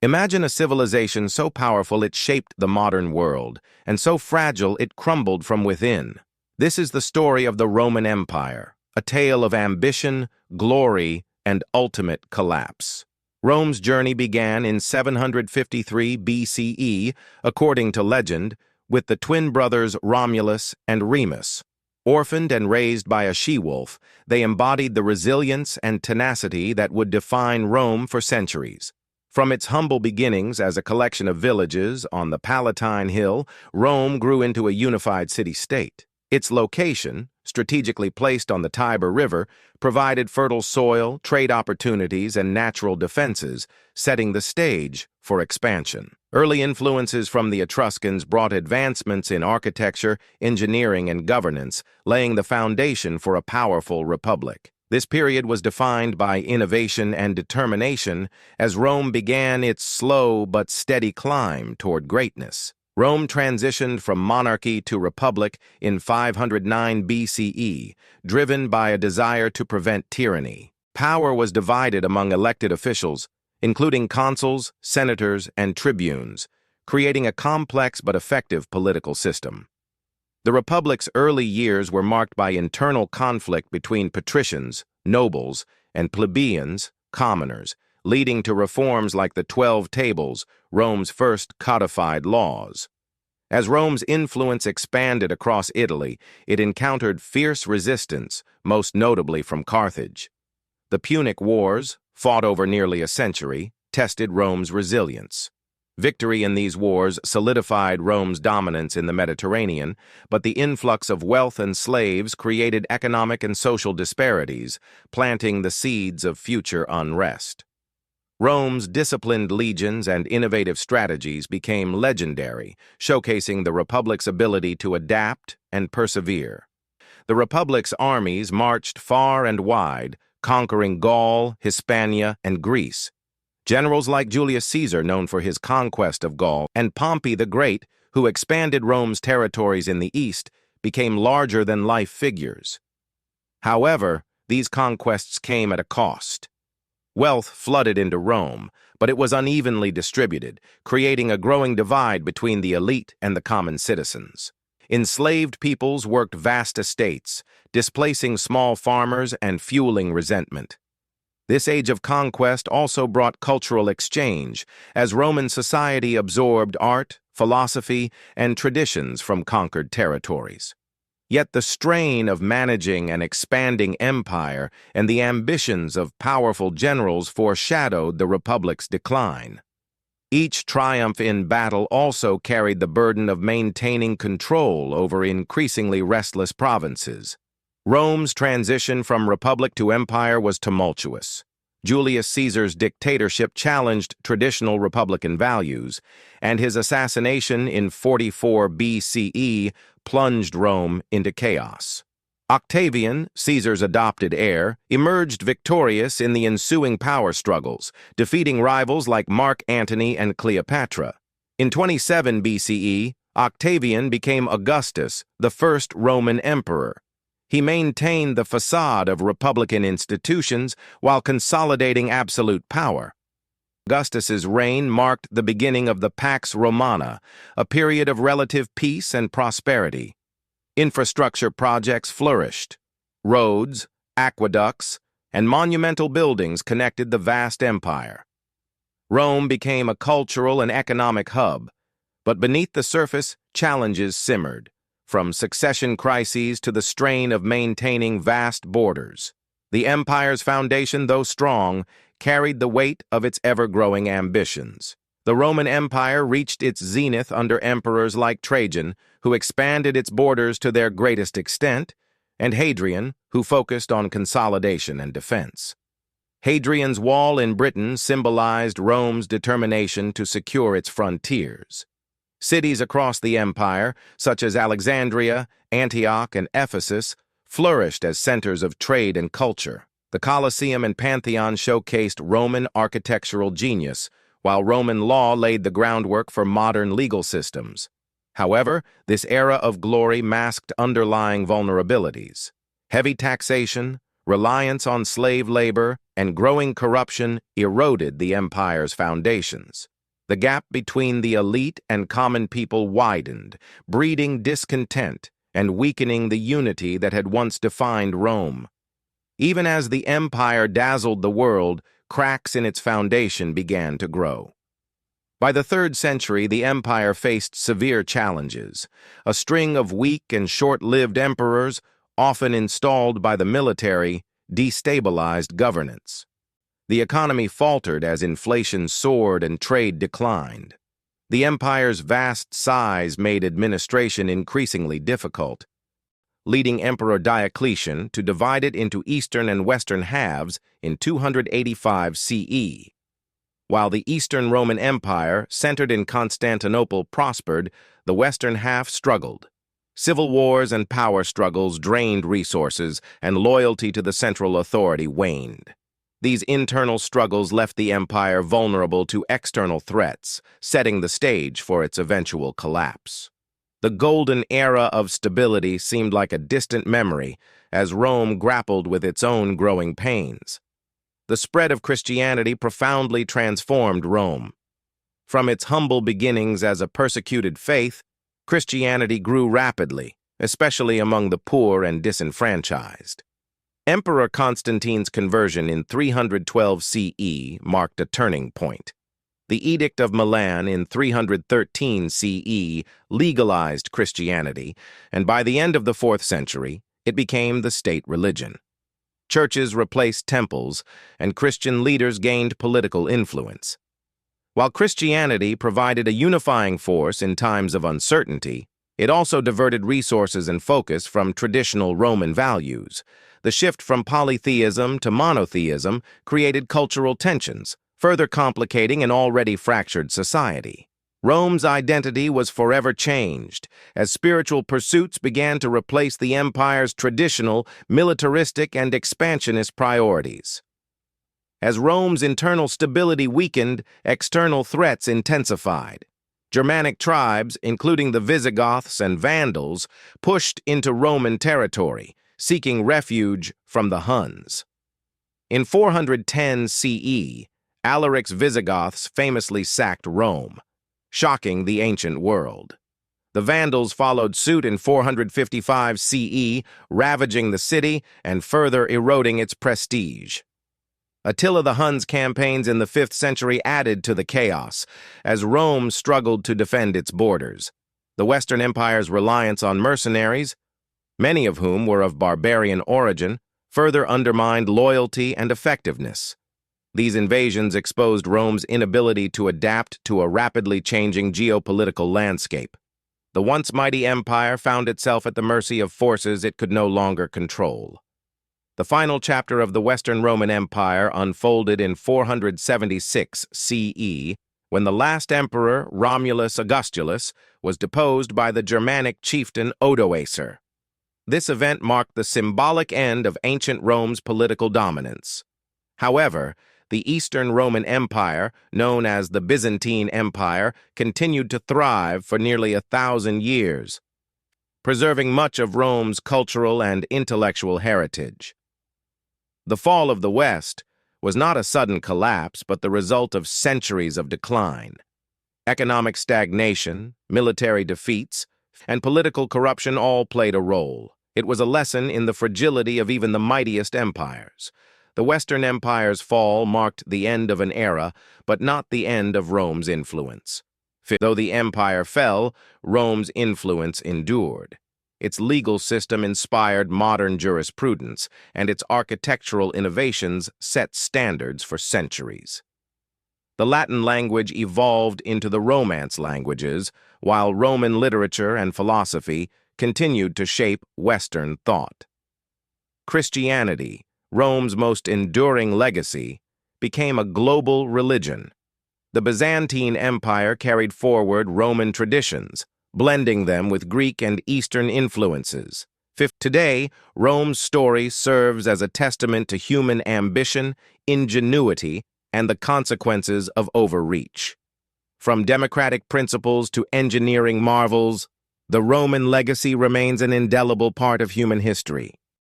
Imagine a civilization so powerful it shaped the modern world, and so fragile it crumbled from within. This is the story of the Roman Empire, a tale of ambition, glory, and ultimate collapse. Rome's journey began in 753 BCE, according to legend, with the twin brothers Romulus and Remus. Orphaned and raised by a she-wolf, they embodied the resilience and tenacity that would define Rome for centuries. From its humble beginnings as a collection of villages on the Palatine Hill, Rome grew into a unified city-state. Its location, strategically placed on the Tiber River, provided fertile soil, trade opportunities, and natural defenses, setting the stage for expansion. Early influences from the Etruscans brought advancements in architecture, engineering, and governance, laying the foundation for a powerful republic. This period was defined by innovation and determination as Rome began its slow but steady climb toward greatness. Rome transitioned from monarchy to republic in 509 BCE, driven by a desire to prevent tyranny. Power was divided among elected officials, including consuls, senators, and tribunes, creating a complex but effective political system. The Republic's early years were marked by internal conflict between patricians, nobles, and plebeians, commoners, leading to reforms like the 12 Tables, Rome's first codified laws. As Rome's influence expanded across Italy, it encountered fierce resistance, most notably from Carthage. The Punic Wars, fought over nearly a century, tested Rome's resilience. Victory in these wars solidified Rome's dominance in the Mediterranean, but the influx of wealth and slaves created economic and social disparities, planting the seeds of future unrest. Rome's disciplined legions and innovative strategies became legendary, showcasing the Republic's ability to adapt and persevere. The Republic's armies marched far and wide, conquering Gaul, Hispania, and Greece. Generals like Julius Caesar, known for his conquest of Gaul, and Pompey the Great, who expanded Rome's territories in the east, became larger-than-life figures. However, these conquests came at a cost. Wealth flooded into Rome, but it was unevenly distributed, creating a growing divide between the elite and the common citizens. Enslaved peoples worked vast estates, displacing small farmers and fueling resentment. This age of conquest also brought cultural exchange, as Roman society absorbed art, philosophy, and traditions from conquered territories. Yet the strain of managing an expanding empire and the ambitions of powerful generals foreshadowed the Republic's decline. Each triumph in battle also carried the burden of maintaining control over increasingly restless provinces. Rome's transition from republic to empire was tumultuous. Julius Caesar's dictatorship challenged traditional republican values, and his assassination in 44 BCE plunged Rome into chaos. Octavian, Caesar's adopted heir, emerged victorious in the ensuing power struggles, defeating rivals like Mark Antony and Cleopatra. In 27 BCE, Octavian became Augustus, the first Roman emperor. He maintained the facade of republican institutions while consolidating absolute power. Augustus's reign marked the beginning of the Pax Romana, a period of relative peace and prosperity. Infrastructure projects flourished. Roads, aqueducts, and monumental buildings connected the vast empire. Rome became a cultural and economic hub, but beneath the surface, challenges simmered, from succession crises to the strain of maintaining vast borders. The empire's foundation, though strong, carried the weight of its ever-growing ambitions. The Roman Empire reached its zenith under emperors like Trajan, who expanded its borders to their greatest extent, and Hadrian, who focused on consolidation and defense. Hadrian's Wall in Britain symbolized Rome's determination to secure its frontiers. Cities across the empire, such as Alexandria, Antioch, and Ephesus, flourished as centers of trade and culture. The Colosseum and Pantheon showcased Roman architectural genius, while Roman law laid the groundwork for modern legal systems. However, this era of glory masked underlying vulnerabilities. Heavy taxation, Reliance on slave labor and growing corruption eroded the empire's foundations. The gap between the elite and common people widened, breeding discontent and weakening the unity that had once defined Rome. Even as the empire dazzled the world, cracks in its foundation began to grow. By the 3rd century, the empire faced severe challenges. A string of weak and short-lived emperors, often installed by the military, destabilized governance. The economy faltered as inflation soared and trade declined. The empire's vast size made administration increasingly difficult, leading Emperor Diocletian to divide it into eastern and western halves in 285 CE. While the Eastern Roman Empire, centered in Constantinople, prospered, the western half struggled. Civil wars and power struggles drained resources, and loyalty to the central authority waned. These internal struggles left the empire vulnerable to external threats, setting the stage for its eventual collapse. The golden era of stability seemed like a distant memory as Rome grappled with its own growing pains. The spread of Christianity profoundly transformed Rome. From its humble beginnings as a persecuted faith, Christianity grew rapidly, especially among the poor and disenfranchised. Emperor Constantine's conversion in 312 CE marked a turning point. The Edict of Milan in 313 CE legalized Christianity, and by the end of the 4th century, it became the state religion. Churches replaced temples, and Christian leaders gained political influence. While Christianity provided a unifying force in times of uncertainty, it also diverted resources and focus from traditional Roman values. The shift from polytheism to monotheism created cultural tensions, further complicating an already fractured society. Rome's identity was forever changed as spiritual pursuits began to replace the empire's traditional, militaristic, and expansionist priorities. As Rome's internal stability weakened, external threats intensified. Germanic tribes, including the Visigoths and Vandals, pushed into Roman territory, seeking refuge from the Huns. In 410 CE, Alaric's Visigoths famously sacked Rome, shocking the ancient world. The Vandals followed suit in 455 CE, ravaging the city and further eroding its prestige. Attila the Hun's campaigns in the 5th century added to the chaos, as Rome struggled to defend its borders. The Western Empire's reliance on mercenaries, many of whom were of barbarian origin, further undermined loyalty and effectiveness. These invasions exposed Rome's inability to adapt to a rapidly changing geopolitical landscape. The once mighty empire found itself at the mercy of forces it could no longer control. The final chapter of the Western Roman Empire unfolded in 476 CE, when the last emperor, Romulus Augustulus, was deposed by the Germanic chieftain Odoacer. This event marked the symbolic end of ancient Rome's political dominance. However, the Eastern Roman Empire, known as the Byzantine Empire, continued to thrive for nearly 1,000 years, preserving much of Rome's cultural and intellectual heritage. The fall of the West was not a sudden collapse, but the result of centuries of decline. Economic stagnation, military defeats, and political corruption all played a role. It was a lesson in the fragility of even the mightiest empires. The Western Empire's fall marked the end of an era, but not the end of Rome's influence. Though the empire fell, Rome's influence endured. Its legal system inspired modern jurisprudence, and its architectural innovations set standards for centuries. The Latin language evolved into the Romance languages, while Roman literature and philosophy continued to shape Western thought. Christianity, Rome's most enduring legacy, became a global religion. The Byzantine Empire carried forward Roman traditions, blending them with Greek and Eastern influences. Today, Rome's story serves as a testament to human ambition, ingenuity, and the consequences of overreach. From democratic principles to engineering marvels, the Roman legacy remains an indelible part of human history.